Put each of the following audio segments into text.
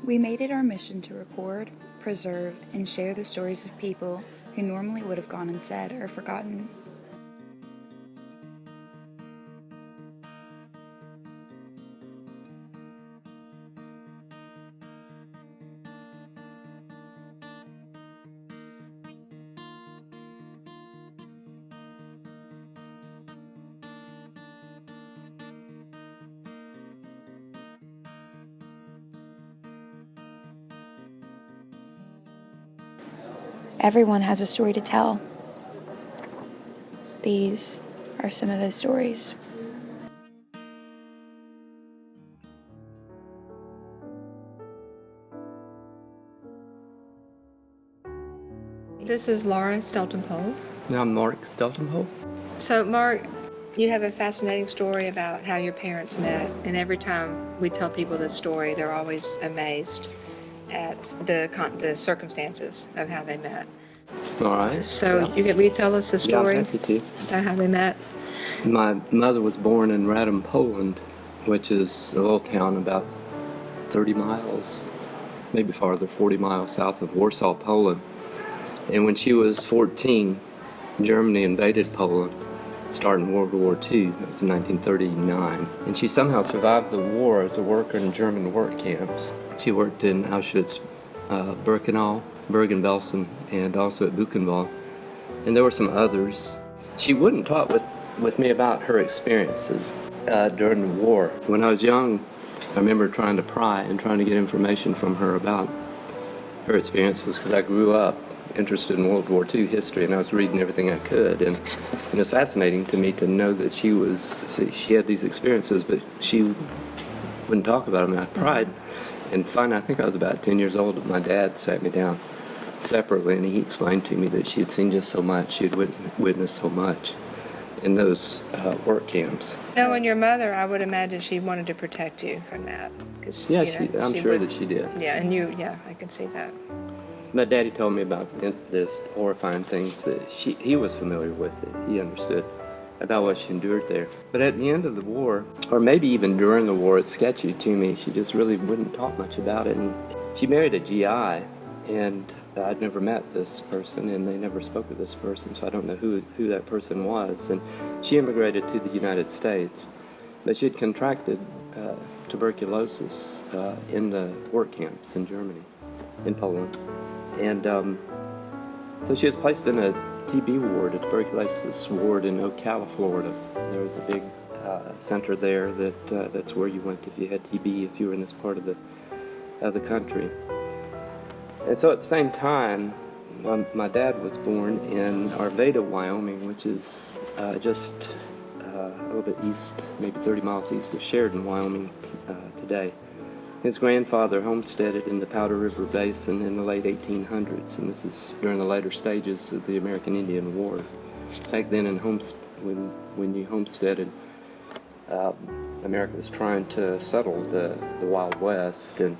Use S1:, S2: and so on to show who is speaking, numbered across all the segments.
S1: We made it our mission to record, preserve, and share the stories of people who normally would have gone unsaid or forgotten. Everyone has a story to tell. These are some of those stories.
S2: This is Laura Steltenpole.
S3: Now I'm Mark Steltenpole.
S2: So, Mark, you have a fascinating story about how your parents met, and every time we tell people this story, they're always amazed at the circumstances of how they met.
S3: All right.
S2: So, will you tell us the story
S3: I'm happy to.
S2: about how they met?
S3: My mother was born in Radom, Poland, which is a little town about 30 miles, maybe farther, 40 miles south of Warsaw, Poland. And when she was 14, Germany invaded Poland, starting World War II. That was in 1939. And she somehow survived the war as a worker in German work camps. She worked in Auschwitz, Birkenau, Bergen-Belsen, and also at Buchenwald. And there were some others. She wouldn't talk with me about her experiences during the war. When I was young, I remember trying to pry and trying to get information from her about her experiences, because I grew up interested in World War II history, and I was reading everything I could, and it was fascinating to me to know that she had these experiences, but she wouldn't talk about them. And I pried, and finally, I think I was about 10 years old, my dad sat me down separately, and he explained to me that she had seen just so much, she had witnessed so much in those work camps.
S2: Knowing your mother, I would imagine she wanted to protect you from that.
S3: Yeah, I'm sure that she did.
S2: Yeah, and I can see that.
S3: My daddy told me about this horrifying things that he was familiar with, it. He understood about what she endured there. But at the end of the war, or maybe even during the war, it's sketchy to me. She just really wouldn't talk much about it. And she married a GI, and I'd never met this person, and they never spoke of this person, so I don't know who that person was. And she immigrated to the United States, but she had contracted tuberculosis in the work camps in Germany, in Poland. And so she was placed in a TB ward, a tuberculosis ward in Ocala, Florida. There was a big center there that's where you went if you had TB, if you were in this part of the country. And so at the same time, my dad was born in Arvada, Wyoming, which is just a little bit east, maybe 30 miles east of Sheridan, Wyoming today. His grandfather homesteaded in the Powder River Basin in the late 1800s, and this is during the later stages of the American Indian War. Back then, when you homesteaded, America was trying to settle the Wild West, and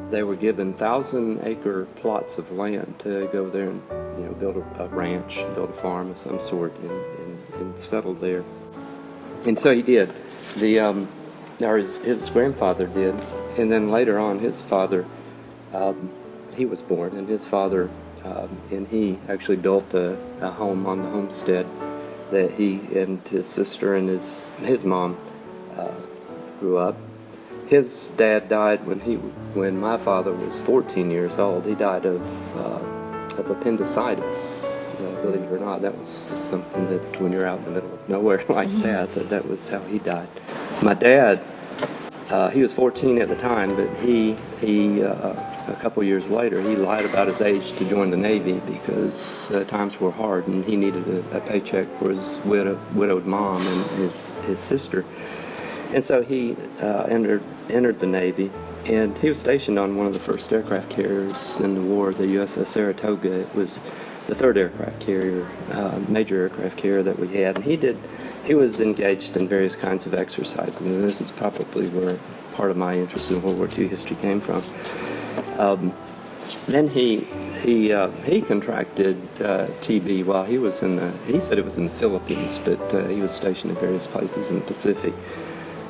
S3: they were given 1,000-acre plots of land to go there and build a ranch, build a farm of some sort, and settle there. And so he did. His grandfather did. And then later on, his father, he was born, and his father, and he actually built a home on the homestead that he and his sister and his mom grew up. His dad died when my father was 14 years old. He died of appendicitis. Believe it or not, that was something that when you're out in the middle of nowhere like that was how he died. My dad. He was 14 at the time, but he a couple years later, he lied about his age to join the Navy because times were hard, and he needed a paycheck for his widowed mom and his sister. And so he entered the Navy, and he was stationed on one of the first aircraft carriers in the war, the USS Saratoga. It was the third aircraft carrier, major aircraft carrier that we had, and he was engaged in various kinds of exercises, and this is probably where part of my interest in World War II history came from. Then he contracted TB while he was he said it was in the Philippines, but he was stationed in various places in the Pacific.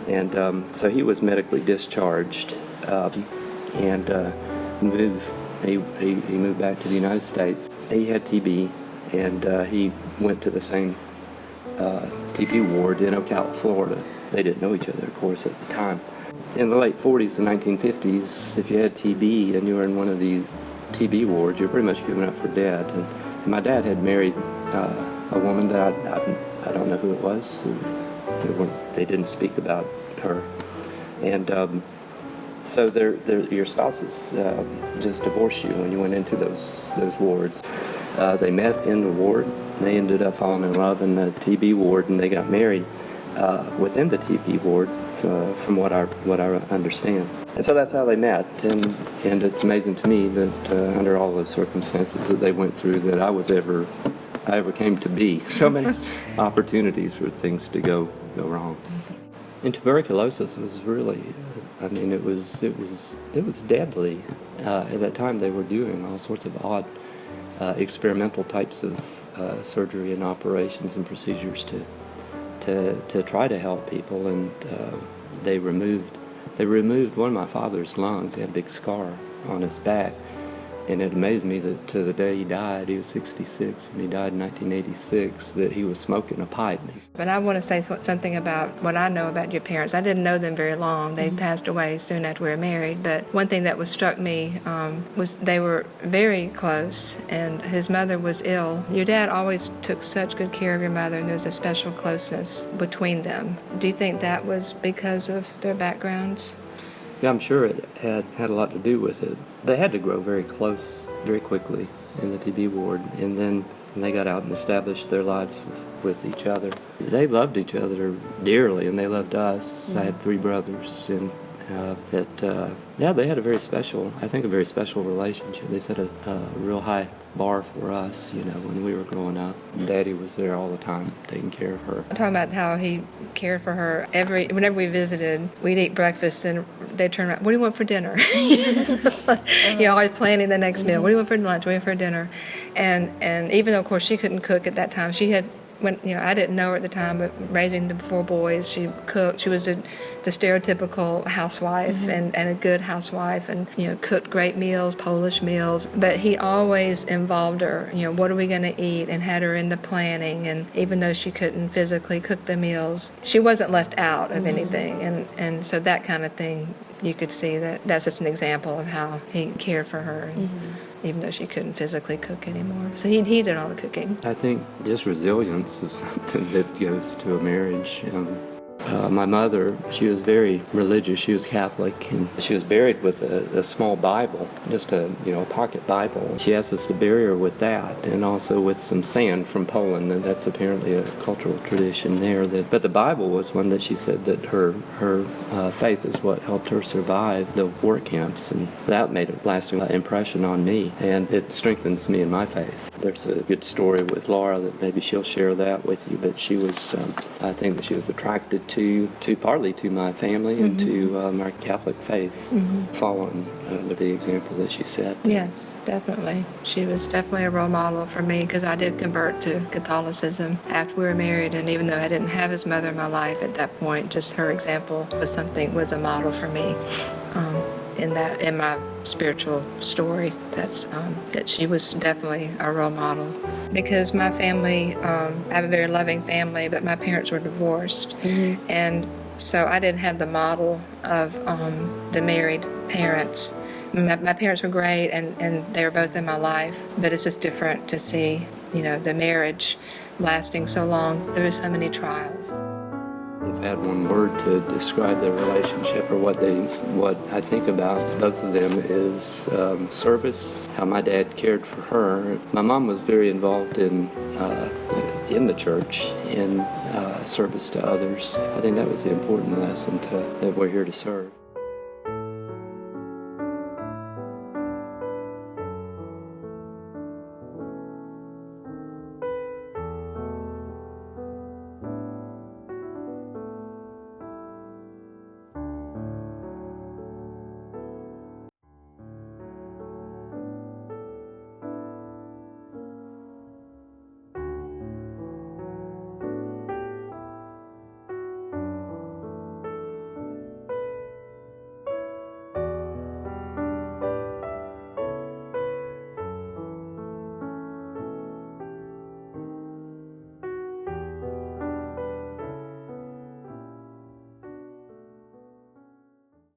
S3: And so he was medically discharged and moved. He moved back to the United States. He had TB, and he went to the same TB ward in Ocala, Florida. They didn't know each other, of course, at the time. In the late 40s and 1950s, if you had TB and you were in one of these TB wards, you're pretty much given up for dead. And my dad had married a woman that I don't know who it was. They didn't speak about her. And so your spouses just divorced you when you went into those wards. They met in the ward. They ended up falling in love in the TB ward, and they got married within the TB ward, from what I understand. And so that's how they met. And it's amazing to me that under all those circumstances that they went through, that I ever came to be. So many opportunities for things to go wrong. And tuberculosis was really, it was deadly. At that time, they were doing all sorts of odd experimental types of surgery and operations and procedures to try to help people, and they removed one of my father's lungs. He had a big scar on his back, and it amazed me that to the day he died, he was 66, when he died in 1986, that he was smoking a pipe.
S2: But I want to say something about what I know about your parents. I didn't know them very long. They passed away soon after we were married. But one thing that struck me was they were very close, and his mother was ill. Your dad always took such good care of your mother, and there was a special closeness between them. Do you think that was because of their backgrounds?
S3: Yeah, I'm sure it had a lot to do with it. They had to grow very close very quickly in the TB ward, and then they got out and established their lives with each other. They loved each other dearly, and they loved us. Mm-hmm. I had 3 brothers, and they had a very special relationship. They set a real high bar for us, when we were growing up. Daddy was there all the time, taking care of her.
S2: I'm talking about how he cared for her. Whenever we visited, we'd eat breakfast, and they'd turn around, what do you want for dinner? You're always planning the next meal. What do you want for lunch? What do you want for dinner? And even though, of course, she couldn't cook at that time, she had, I didn't know her at the time, but raising the 4 boys, she cooked. She was the stereotypical housewife, mm-hmm. and a good housewife, and cooked great meals, Polish meals. But he always involved her. What are we going to eat, and had her in the planning. And even though she couldn't physically cook the meals, she wasn't left out of mm-hmm. anything. And so that kind of thing, you could see that's just an example of how he cared for her. And, mm-hmm. even though she couldn't physically cook anymore. So he did all the cooking. I
S3: think just resilience is something that goes to a marriage. My mother, she was very religious. She was Catholic, and she was buried with a small Bible, just a pocket Bible. She asked us to bury her with that, and also with some sand from Poland. And that's apparently a cultural tradition there. But the Bible was one that she said that her faith is what helped her survive the war camps, and that made a lasting impression on me, and it strengthens me in my faith. There's a good story with Laura that maybe she'll share that with you, but she was, I think that she was attracted to partly to my family and mm-hmm. to my Catholic faith, mm-hmm. following the example that she set.
S2: Yes, definitely. She was definitely a role model for me, because I did convert to Catholicism after we were married, and even though I didn't have his mother in my life at that point, just her example was a model for me. In my spiritual story, that she was definitely a role model. Because my family, I have a very loving family, but my parents were divorced, mm-hmm. and so I didn't have the model of the married parents. My parents were great, and they were both in my life, but it's just different to see, the marriage lasting so long through so many trials.
S3: If I had one word to describe their relationship, or what I think about both of them, is service. How my dad cared for her. My mom was very involved in the church, in service to others. I think that was the important lesson that we're here to serve.